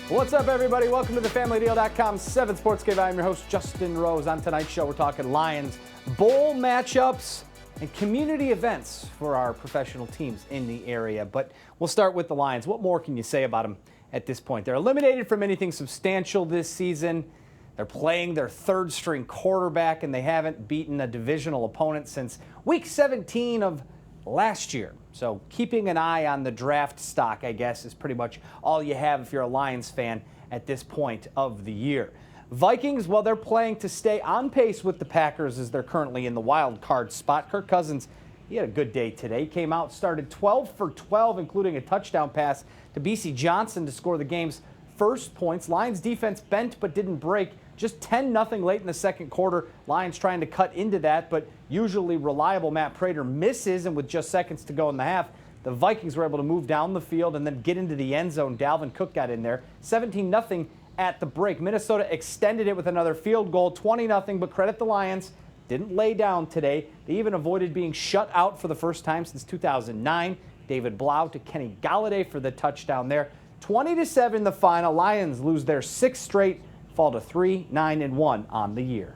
What's up, everybody? Welcome to the FamilyDeal.com 7 Sports Cave. I'm your host, Justin Rose. On tonight's show, we're talking Lions bowl matchups and community events for our professional teams in the area. But we'll start with the Lions. What more can you say about them at this point? They're eliminated from anything substantial this season. They're playing their third-string quarterback, and they haven't beaten a divisional opponent since Week 17 of last year. So keeping an eye on the draft stock, I guess, is pretty much all you have if you're a Lions fan at this point of the year. Vikings, well, they're playing to stay on pace with the Packers as they're currently in the wild card spot. Kirk Cousins, he had a good day today. Came out, started 12 for 12, including a touchdown pass to B.C. Johnson to score the game's first points. Lions defense bent but didn't break. Just 10-0 late in the second quarter. Lions trying to cut into that, but usually reliable Matt Prater misses, and with just seconds to go in the half, the Vikings were able to move down the field and then get into the end zone. Dalvin Cook got in there. 17-0 at the break. Minnesota extended it with another field goal, 20-0, but credit the Lions. Didn't lay down today. They even avoided being shut out for the first time since 2009. David Blau to Kenny Galladay for the touchdown there. 20-7 the final. Lions lose their sixth straight, fall to 3-9-1 on the year.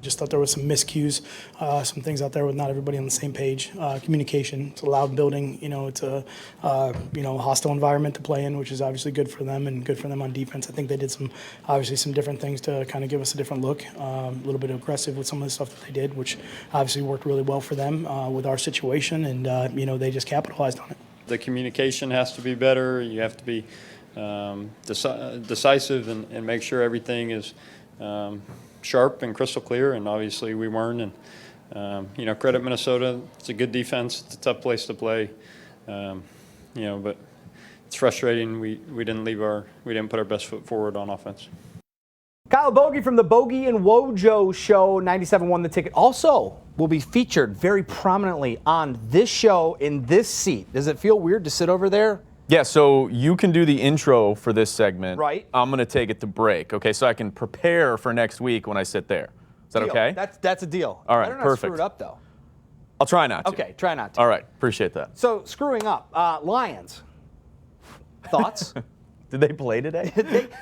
Just thought there was some miscues, some things out there with not everybody on the same page. Communication, it's a loud building, it's a hostile environment to play in, which is obviously good for them and good for them on defense. I think they did some different things to kind of give us a different look, a little bit aggressive with some of the stuff that they did, which obviously worked really well for them with our situation, and they just capitalized on it. The communication has to be better. You have to be decisive and make sure everything is sharp and crystal clear, and obviously we weren't. And credit Minnesota. It's a good defense. It's a tough place to play. But it's frustrating. We didn't put our best foot forward on offense. Kyle Bogey from the Bogey and Wojo show, 97 won the ticket. Also will be featured very prominently on this show in this seat. Does it feel weird to sit over there? Yeah, so you can do the intro for this segment. Right. I'm going to take it to break, okay, so I can prepare for next week when I sit there. Is that Deal. okay? That's a deal. All right, I don't know perfect. Screw it up, though. I'll try not to. Okay, try not to. All right, appreciate that. So, screwing up. Lions. Thoughts? Did they play today?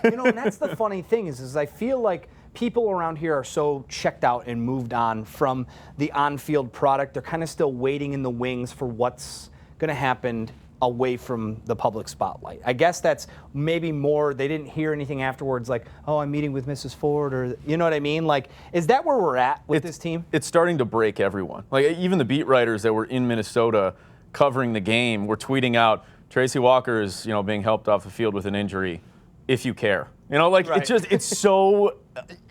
And that's the funny thing is I feel like people around here are so checked out and moved on from the on-field product. They're kind of still waiting in the wings for what's going to happen away from the public spotlight. I guess that's maybe more, they didn't hear anything afterwards like, oh, I'm meeting with Mrs. Ford, or you know what I mean? Like, is that where we're at with this team? It's starting to break everyone. Like, even the beat writers that were in Minnesota covering the game were tweeting out, Tracy Walker is, being helped off the field with an injury, if you care. Right. It's so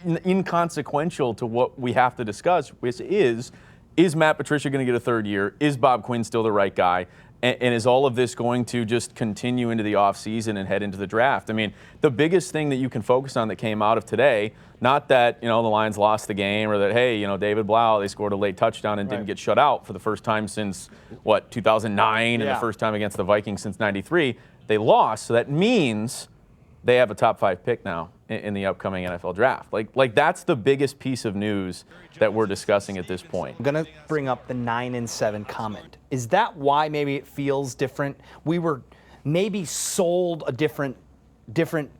inconsequential to what we have to discuss, which is Matt Patricia going to get a third year? Is Bob Quinn still the right guy? And is all of this going to just continue into the offseason and head into the draft? I mean, the biggest thing that you can focus on that came out of today, not that, the Lions lost the game or that, hey, David Blau, they scored a late touchdown and didn't get shut out for the first time since, 2009 and the first time against the Vikings since 93. They lost, so that means they have a top 5 pick now in the upcoming NFL draft. Like that's the biggest piece of news that we're discussing at this point. I'm going to bring up the 9-7 comment. Is that why maybe it feels different? We were maybe sold a different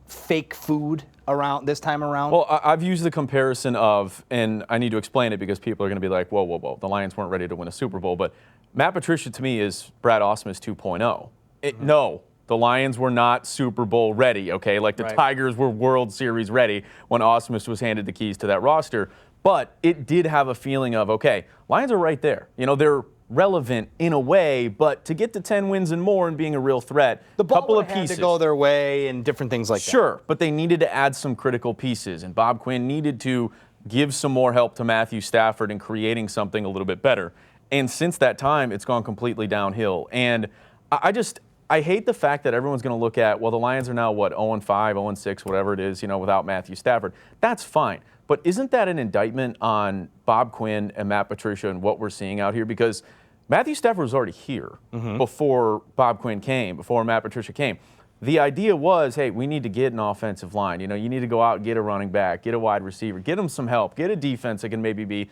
fake food around this time around? Well, I've used the comparison of, and I need to explain it because people are going to be like, whoa, the Lions weren't ready to win a Super Bowl. But Matt Patricia, to me, is Brad Ausmus 2.0. No. The Lions were not Super Bowl ready, okay? Like the Tigers were World Series ready when Ausmus was handed the keys to that roster. But it did have a feeling of, okay, Lions are right there. They're relevant in a way, but to get to 10 wins and more and being a real threat, the ball couple of had pieces to go their way and different things like that. Sure, but they needed to add some critical pieces, and Bob Quinn needed to give some more help to Matthew Stafford in creating something a little bit better. And since that time, it's gone completely downhill. And I hate the fact that everyone's going to look at, well, the Lions are now, 0-5, 0-6, whatever it is, without Matthew Stafford. That's fine. But isn't that an indictment on Bob Quinn and Matt Patricia and what we're seeing out here? Because Matthew Stafford was already here before Bob Quinn came, before Matt Patricia came. The idea was, hey, we need to get an offensive line. You need to go out and get a running back, get a wide receiver, get them some help, get a defense that can maybe be,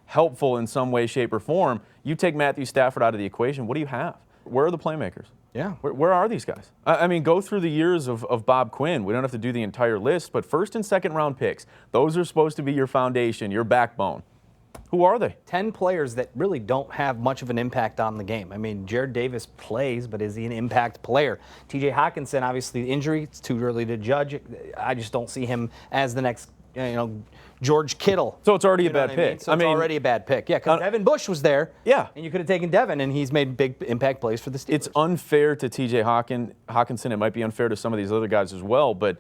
helpful in some way, shape, or form. You take Matthew Stafford out of the equation, what do you have? where are the playmakers? Yeah. Where are these guys? I mean, go through the years of Bob Quinn. We don't have to do the entire list, but first and second round picks, those are supposed to be your foundation, your backbone. Who are they? 10 players that really don't have much of an impact on the game. I mean, Jared Davis plays, but is he an impact player? TJ Hawkinson, obviously injury, it's too early to judge. I just don't see him as the next, George Kittle. So it's already a bad pick. So it's already a bad pick. Yeah, because Devin Bush was there. Yeah. And you could have taken Devin, and he's made big impact plays for the Steelers. It's unfair to TJ Hawkinson. It might be unfair to some of these other guys as well, but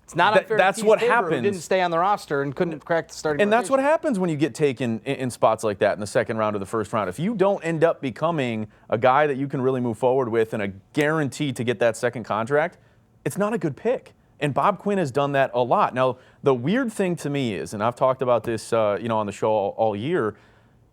it's not unfair that's to what Tabor, happens. who didn't stay on the roster and couldn't crack the starting And that's what rotation. happens when you get taken in spots like that in the second round or the first round. If you don't end up becoming a guy that you can really move forward with and a guarantee to get that second contract, it's not a good pick. And Bob Quinn has done that a lot. Now, the weird thing to me is, and I've talked about this, on the show all year,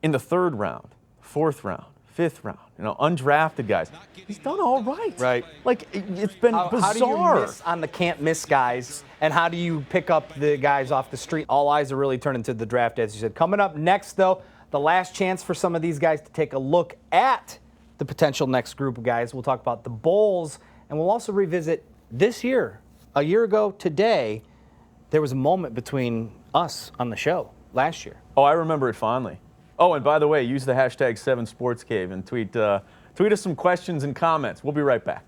in the third round, fourth round, fifth round, undrafted guys, he's done all right. Right. Like, it's been bizarre. How do you miss on the can't miss guys, and how do you pick up the guys off the street? All eyes are really turning to the draft, as you said. Coming up next, though, the last chance for some of these guys to take a look at the potential next group of guys. We'll talk about the Bulls, and we'll also revisit this year. A year ago today, there was a moment between us on the show last year. Oh, I remember it fondly. Oh, and by the way, use the hashtag 7SportsCave and tweet us some questions and comments. We'll be right back.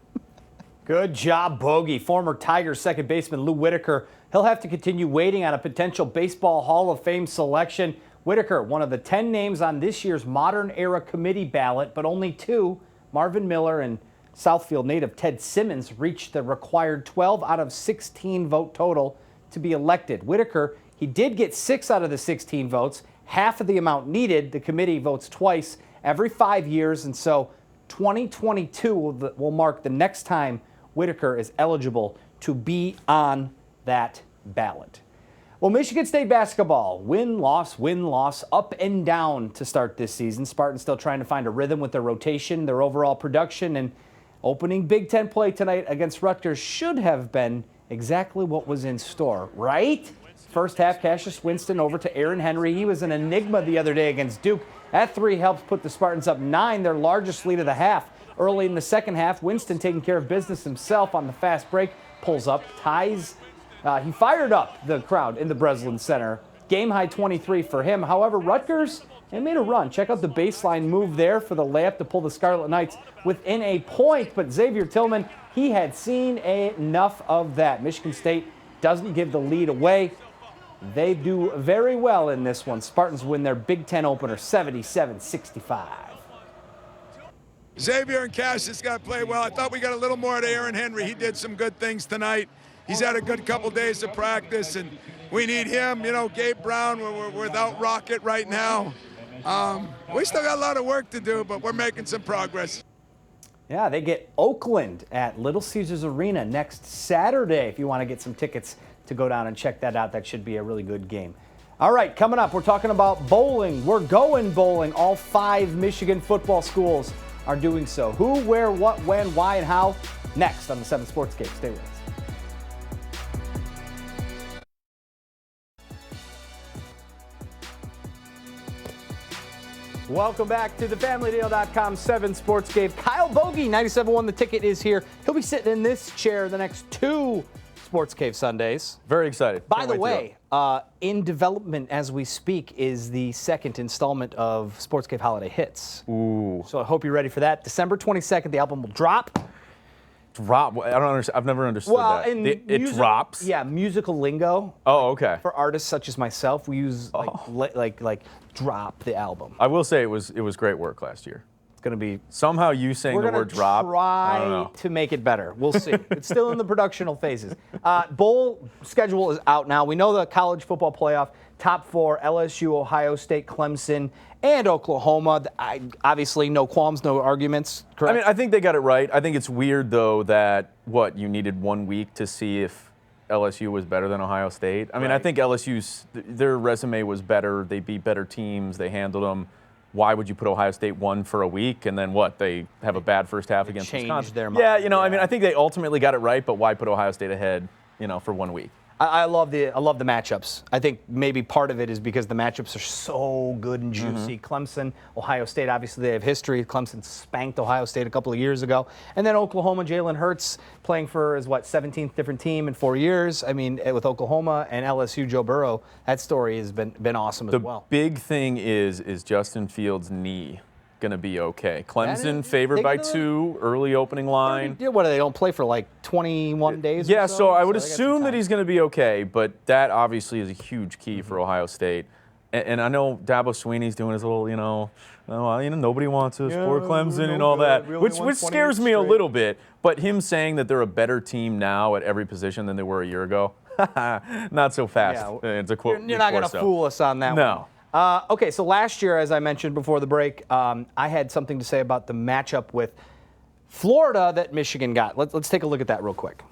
Good job, Bogey. Former Tigers second baseman Lou Whitaker. He'll have to continue waiting on a potential Baseball Hall of Fame selection. Whitaker, one of the 10 names on this year's Modern Era Committee ballot, but only 2, Marvin Miller and Southfield native Ted Simmons, reached the required 12 out of 16 vote total to be elected. Whitaker, he did get 6 out of the 16 votes, half of the amount needed. The committee votes twice every 5 years, and so 2022 will mark the next time Whitaker is eligible to be on that ballot. Well, Michigan State basketball, win-loss, up and down to start this season. Spartans still trying to find a rhythm with their rotation, their overall production, and opening Big Ten play tonight against Rutgers should have been exactly what was in store, right? First half, Cassius Winston over to Aaron Henry. He was an enigma the other day against Duke. That 3 helps put the Spartans up 9, their largest lead of the half. Early in the second half, Winston taking care of business himself on the fast break, pulls up, ties. He fired up the crowd in the Breslin Center. Game high 23 for him. However, Rutgers, they made a run. Check out the baseline move there for the layup to pull the Scarlet Knights within a point. But Xavier Tillman, he had seen enough of that. Michigan State doesn't give the lead away. They do very well in this one. Spartans win their Big Ten opener 77-65. Xavier and Cassius got to play well. I thought we got a little more out of Aaron Henry. He did some good things tonight. He's had a good couple days of practice, and we need him. Gabe Brown, we're without Rocket right now. We still got a lot of work to do, but we're making some progress. Yeah, they get Oakland at Little Caesars Arena next Saturday. If you want to get some tickets to go down and check that out, that should be a really good game. All right, coming up, we're talking about bowling. We're going bowling. All 5 Michigan football schools are doing so. Who, where, what, when, why, and how? Next on the 7 SportsCave. Stay with us. Welcome back to the FamilyDeal.com 7 SportsCave. Kyle Bogey, 97.1 The Ticket, is here. He'll be sitting in this chair the next 2 SportsCave Sundays. Very excited. By the way, in development as we speak is the second installment of SportsCave Holiday Hits. Ooh. So I hope you're ready for that. December 22nd, the album will drop. Drop? I don't understand. I've never understood that. It drops? Yeah, musical lingo. Oh, okay. For artists such as myself, we use like drop the album. I will say it was great work last year. It's going to be... Somehow you saying the word drop. We're going to try to make it better. We'll see. It's still in the productional phases. Bowl schedule is out now. We know the college football playoff, top 4, LSU, Ohio State, Clemson, and Oklahoma. Obviously, no qualms, no arguments, correct? I mean, I think they got it right. I think it's weird, though, that, you needed 1 week to see if LSU was better than Ohio State. I mean, I think their resume was better. They beat better teams. They handled them. Why would you put Ohio State 1 for a week and then they have a bad first half against Wisconsin? Their mind. Yeah, I mean, I think they ultimately got it right, but why put Ohio State ahead, for 1 week? I love the matchups. I think maybe part of it is because the matchups are so good and juicy. Clemson, Ohio State, obviously they have history. Clemson spanked Ohio State a couple of years ago. And then Oklahoma, Jalen Hurts playing for his, 17th different team in 4 years. I mean, with Oklahoma and LSU, Joe Burrow, that story has been awesome as well. The big thing is Justin Fields' knee going to be okay? Clemson favored by 2, early opening line. What, they don't play for like 21 days Yeah, or so I would they got some assume that time. he's going to be okay, but that obviously is a huge key for Ohio State. And I know Dabo Swinney's doing his little, nobody wants us for Clemson and all that, which scares me a little bit. But him saying that they're a better team now at every position than they were a year ago, not so fast. Yeah, It's a quote. You're not going to fool us on that No. one. Okay, so last year, as I mentioned before the break, I had something to say about the matchup with Florida that Michigan got. Let's take a look at that real quick.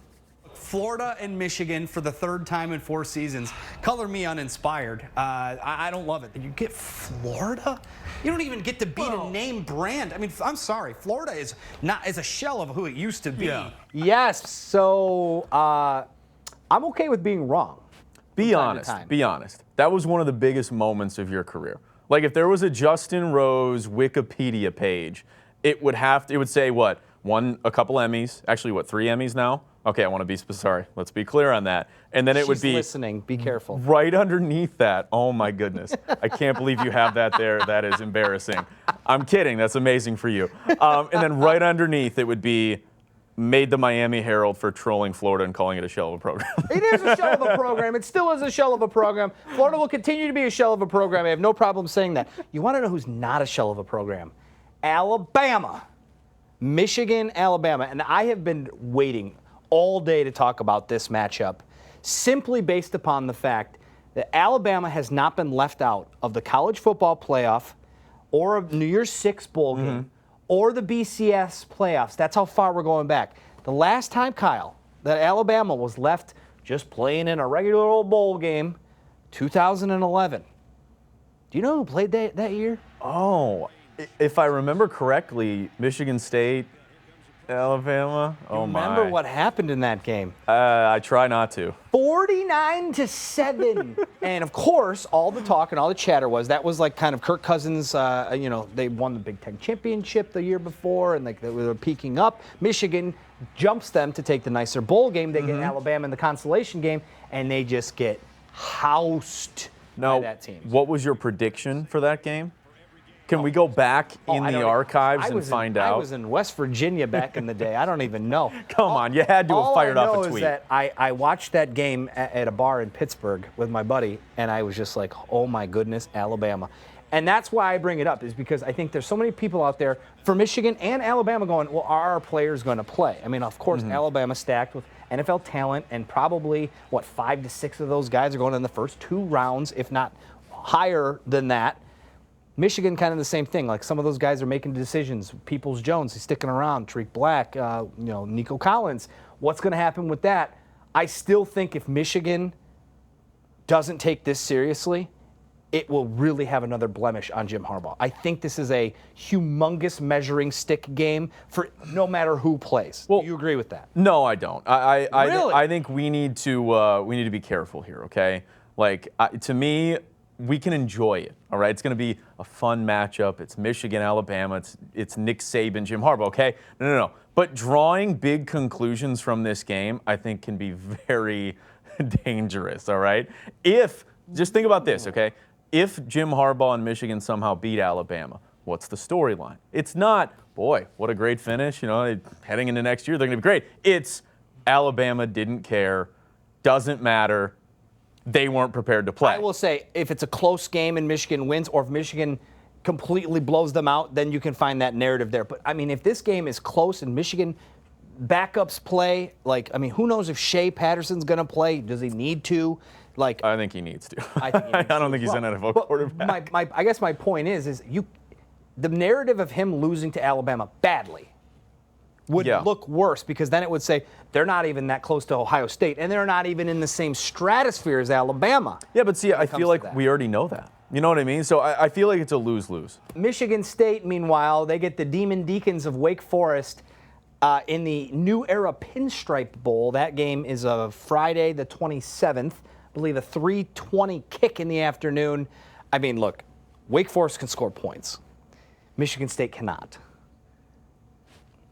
Florida and Michigan for the third time in 4 seasons. Color me uninspired. I don't love it. You get Florida? You don't even get to beat a name brand. I mean, I'm sorry. Florida is a shell of who it used to be. Yeah. Yes. So I'm okay with being wrong. Be honest. That was one of the biggest moments of your career. Like if there was a Justin Rose Wikipedia page, it would say what? Won a couple Emmys. Actually, what, 3 Emmys now? Okay, I want to be sorry. Let's be clear on that. And then it would be listening. Be careful. Right underneath that. Oh my goodness. I can't believe you have that there. That is embarrassing. I'm kidding. That's amazing for you. And then right underneath it would be made the Miami Herald for trolling Florida and calling it a shell of a program. It is a shell of a program. It still is a shell of a program. Florida will continue to be a shell of a program. I have no problem saying that. You want to know who's not a shell of a program? Alabama. Michigan, Alabama. And I have been waiting all day to talk about this matchup simply based upon the fact that Alabama has not been left out of the college football playoff or a New Year's Six bowl game or the BCS playoffs. That's how far we're going back. The last time, Kyle, that Alabama was left just playing in a regular old bowl game, 2011. Do you know who played that year? Oh, if I remember correctly, Michigan State, Alabama. Oh my! Remember what happened in that game? I try not to. 49-7, and of course, all the talk and all the chatter was that was like kind of Kirk Cousins. They won the Big Ten championship the year before, and like they were peaking up. Michigan jumps them to take the nicer bowl game. They get Alabama in the consolation game, and they just get housed by that team. What was your prediction for that game? Can we go back in the archives and find out? I was in West Virginia back in the day. I don't even know. Come on, you had to have fired off a tweet. All I know is that I watched that game at a bar in Pittsburgh with my buddy, and I was just like, oh my goodness, Alabama. And that's why I bring it up, is because I think there's so many people out there for Michigan and Alabama going, well, are our players going to play? I mean, of course, Alabama stacked with NFL talent, and probably, 5 to 6 of those guys are going in the first 2 rounds, if not higher than that. Michigan, kind of the same thing. Like some of those guys are making decisions. Peoples-Jones, he's sticking around. Tariq Black, Nico Collins. What's going to happen with that? I still think if Michigan doesn't take this seriously, it will really have another blemish on Jim Harbaugh. I think this is a humongous measuring stick game for no matter who plays. Well, do you agree with that? No, I don't. Really? I think we need to be careful here. Okay, to me, we can enjoy it. All right, it's going to be a fun matchup. It's Michigan, Alabama. It's Nick Saban, Jim Harbaugh. Okay, no. But drawing big conclusions from this game, I think, can be very dangerous. All right, just think about this. Okay, if Jim Harbaugh and Michigan somehow beat Alabama, what's the storyline? It's not, boy, what a great finish. Heading into next year, they're going to be great. It's Alabama didn't care, doesn't matter. They weren't prepared to play. I will say, if it's a close game and Michigan wins, or if Michigan completely blows them out, then you can find that narrative there. But, I mean, if this game is close and Michigan backups play, who knows if Shea Patterson's going to play? Does he need to? I think he needs to. I don't think he's an NFL quarterback. I guess my point is the narrative of him losing to Alabama badly would look worse, because then it would say they're not even that close to Ohio State, and they're not even in the same stratosphere as Alabama. Yeah, but see, I feel like we already know that. You know what I mean? So I feel like it's a lose-lose. Michigan State, meanwhile, they get the Demon Deacons of Wake Forest. in the New Era Pinstripe Bowl. That game is Friday the 27th. I believe a 3:20 kick in the afternoon. I mean, look, Wake Forest can score points. Michigan State cannot.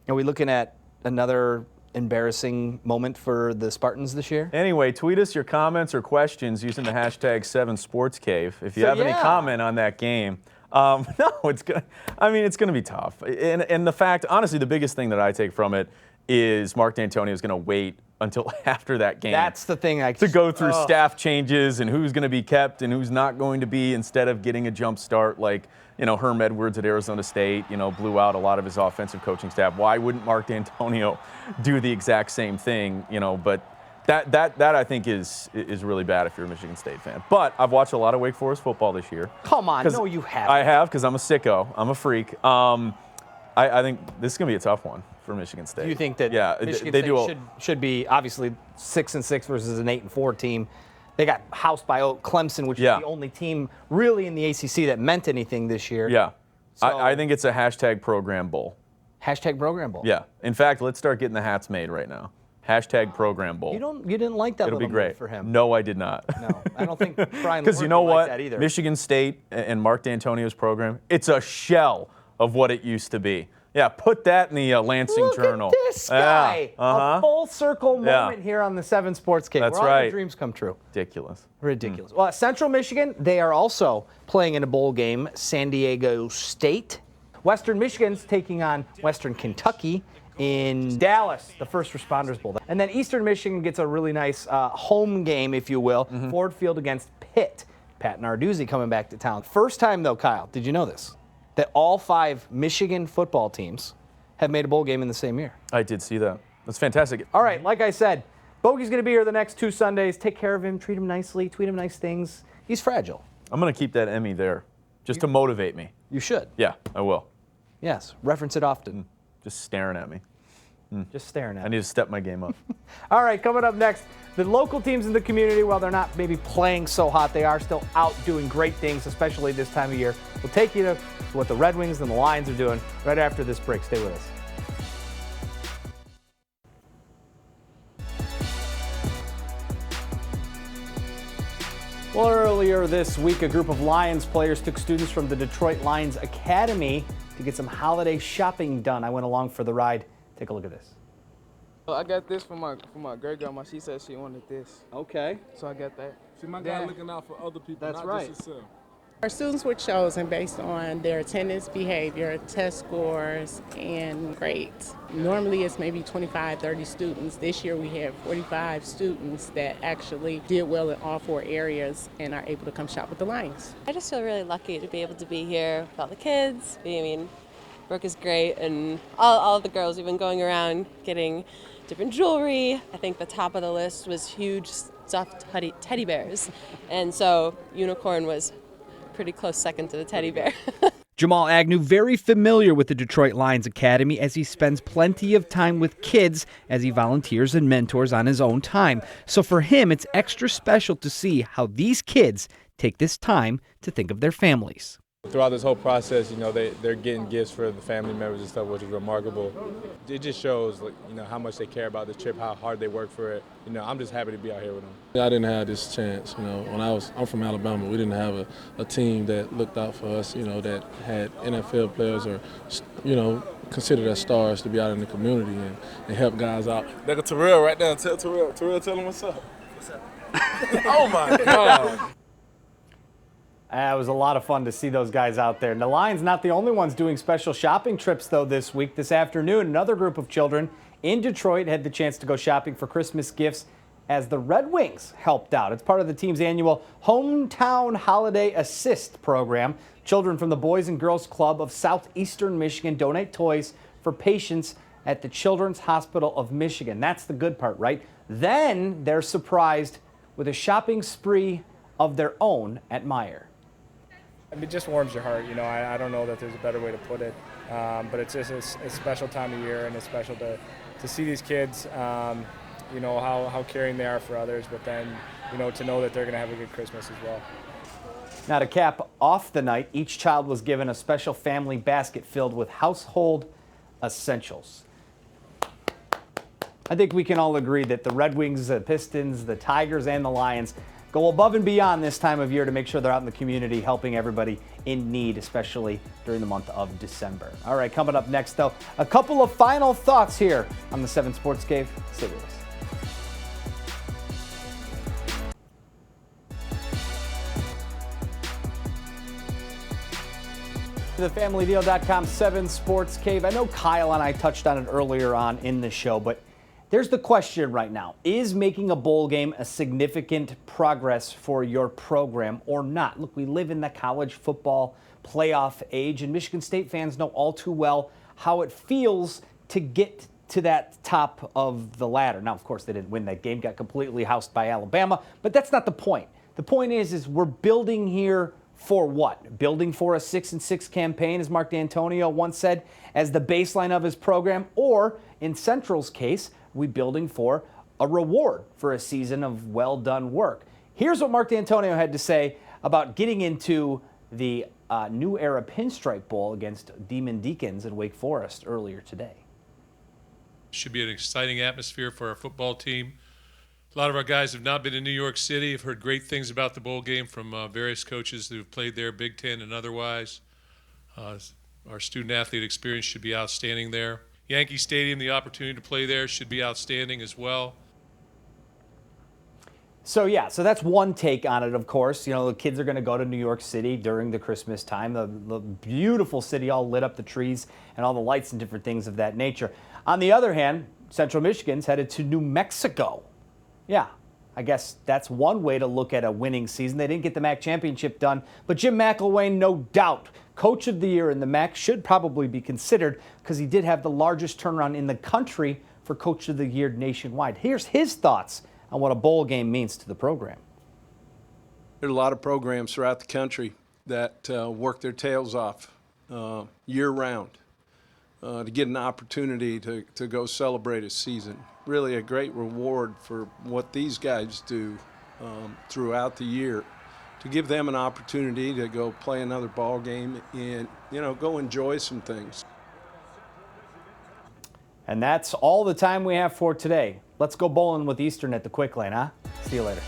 Are we looking at another embarrassing moment for the Spartans this year? Anyway, tweet us your comments or questions using the hashtag 7SportsCave. If you have any comment on that game. No, it's gonna be tough. And the fact, honestly, the biggest thing that I take from it is Mark D'Antonio is going to wait until after that game. That's the thing. To go through staff changes and who's going to be kept and who's not going to be, instead of getting a jump start like, Herm Edwards at Arizona State, blew out a lot of his offensive coaching staff. Why wouldn't Mark D'Antonio do the exact same thing? But that I think is really bad if you're a Michigan State fan. But I've watched a lot of Wake Forest football this year. Come on, no, you haven't. I have, because I'm a sicko. I'm a freak. I think this is going to be a tough one for Michigan State. Do you think that Michigan State should be obviously 6-6 versus an 8-4 team? They got housed by Clemson, which is the only team really in the ACC that meant anything this year. Yeah. So, I think it's a hashtag program bowl. Hashtag program bowl. Yeah. In fact, let's start getting the hats made right now. Hashtag program bowl. You didn't like that. It'll be great for him. No, I did not. No, I don't think Brian. Because you know what? Like that either. Michigan State and Mark D'Antonio's program, it's a shell of what it used to be. Yeah, put that in the Lansing Journal. Look at this guy. A full circle moment here on the 7 Sports Cave. That's where right. All the dreams come true. Ridiculous. Well, Central Michigan, they are also playing in a bowl game. San Diego State. Western Michigan's taking on Western Kentucky in Dallas, the First Responders Bowl. And then Eastern Michigan gets a really nice home game, if you will, Ford Field against Pitt. Pat Narduzzi coming back to town. First time, though, Kyle, did you know this? That all 5 Michigan football teams have made a bowl game in the same year. I did see that. That's fantastic. All right, like I said, Bogey's going to be here the next 2 Sundays. Take care of him, treat him nicely, tweet him nice things. He's fragile. I'm going to keep that Emmy there just to motivate me. You should. Yeah, I will. Yes, reference it often. Just staring at me. Just staring at I need to step my game up. All right, coming up next, the local teams in the community, while they're not maybe playing so hot, they are still out doing great things, especially this time of year. We'll take you to what the Red Wings and the Lions are doing right after this break. Stay with us. Well, earlier this week, a group of Lions players took students from the Detroit Lions Academy to get some holiday shopping done. I went along for the ride. Take a look at this. Well, I got this for my great grandma. She said she wanted this. Okay. So I got that. See, my guy looking out for other people, That's not right. just himself. Our students were chosen based on their attendance, behavior, test scores, and grades. Normally it's maybe 25, 30 students. This year we have 45 students that actually did well in all 4 areas and are able to come shop with the Lions. I just feel really lucky to be able to be here with all the kids. I mean, Brooke is great, and all of the girls have been going around getting different jewelry. I think the top of the list was huge stuffed teddy bears, and so Unicorn was pretty close second to the teddy bear. Jamal Agnew, very familiar with the Detroit Lions Academy as he spends plenty of time with kids as he volunteers and mentors on his own time. So for him, it's extra special to see how these kids take this time to think of their families. Throughout this whole process, they're getting gifts for the family members and stuff, which is remarkable. It just shows, how much they care about this trip, how hard they work for it. I'm just happy to be out here with them. I didn't have this chance. When I'm from Alabama, we didn't have a team that looked out for us. That had NFL players or, considered as stars to be out in the community and help guys out. Look at Terrell right there. Tell Terrell. Terrell, tell him what's up. What's up? Oh my God. It was a lot of fun to see those guys out there. And the Lions not the only ones doing special shopping trips, though, this week. This afternoon, another group of children in Detroit had the chance to go shopping for Christmas gifts as the Red Wings helped out. It's part of the team's annual Hometown Holiday Assist program. Children from the Boys and Girls Club of Southeastern Michigan donate toys for patients at the Children's Hospital of Michigan. That's the good part, right? Then they're surprised with a shopping spree of their own at Meijer. It just warms your heart, I don't know that there's a better way to put it, but it's just a special time of year, and it's special to see these kids, how caring they are for others, but then, to know that they're going to have a good Christmas as well. Now, to cap off the night, each child was given a special family basket filled with household essentials. I think we can all agree that the Red Wings, the Pistons, the Tigers, and the Lions go above and beyond this time of year to make sure they're out in the community helping everybody in need, especially during the month of December. All right, coming up next, though, a couple of final thoughts here on the 7 Sports Cave. Stay with us. TheFamilyDeal.com 7 Sports Cave. I know Kyle and I touched on it earlier on in the show, but there's the question right now. Is making a bowl game a significant progress for your program or not? Look, we live in the college football playoff age, and Michigan State fans know all too well how it feels to get to that top of the ladder. Now, of course, they didn't win that game, got completely housed by Alabama, but that's not the point. The point is we're building here for what? Building for a 6-6 campaign, as Mark D'Antonio once said, as the baseline of his program, or in Central's case, we building for a reward for a season of well-done work. Here's what Mark D'Antonio had to say about getting into the New Era Pinstripe Bowl against Demon Deacons in Wake Forest earlier today. Should be an exciting atmosphere for our football team. A lot of our guys have not been in New York City, have heard great things about the bowl game from various coaches who have played there, Big Ten and otherwise. Our student-athlete experience should be outstanding there. Yankee Stadium, the opportunity to play there should be outstanding as well. So that's one take on it, of course. You know, the kids are going to go to New York City during the Christmas time. The beautiful city all lit up, the trees and all the lights and different things of that nature. On the other hand, Central Michigan's headed to New Mexico. Yeah, I guess that's one way to look at a winning season. They didn't get the MAC championship done, but Jim McElwain, no doubt, Coach of the Year in the MAC, should probably be considered because he did have the largest turnaround in the country for Coach of the Year nationwide. Here's his thoughts on what a bowl game means to the program. There are a lot of programs throughout the country that work their tails off year-round to get an opportunity to go celebrate a season. Really a great reward for what these guys do throughout the year, to give them an opportunity to go play another ball game and, you know, go enjoy some things. And that's all the time we have for today. Let's go bowling with Eastern at the Quick Lane, huh? See you later.